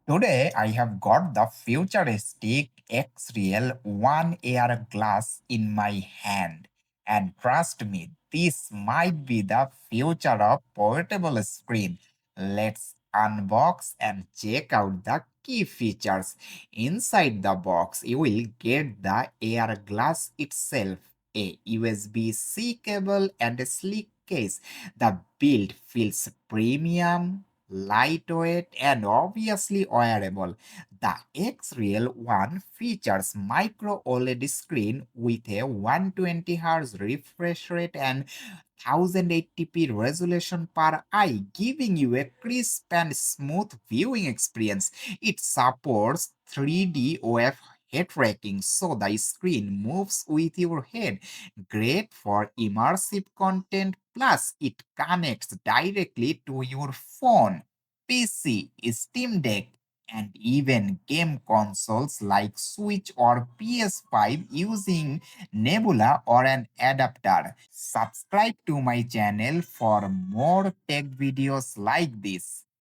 Today, I have got the futuristic XREAL One AR Glass in my hand. And trust me, this might be the future of portable screen. Let's unbox and check out the key features. Inside the box, you will get the AR glass itself, a USB-C cable, and a sleek case. The build feels premium, lightweight, and obviously wearable. The XREAL One features micro-OLED screen with a 120 Hz refresh rate and 1080p resolution per eye, giving you a crisp and smooth viewing experience. It supports 3D OF head tracking, so the screen moves with your head. Great for immersive content, plus it connects directly to your phone, PC, Steam Deck, and even game consoles like Switch or PS5 using Nebula or an adapter. Subscribe to my channel for more tech videos like this.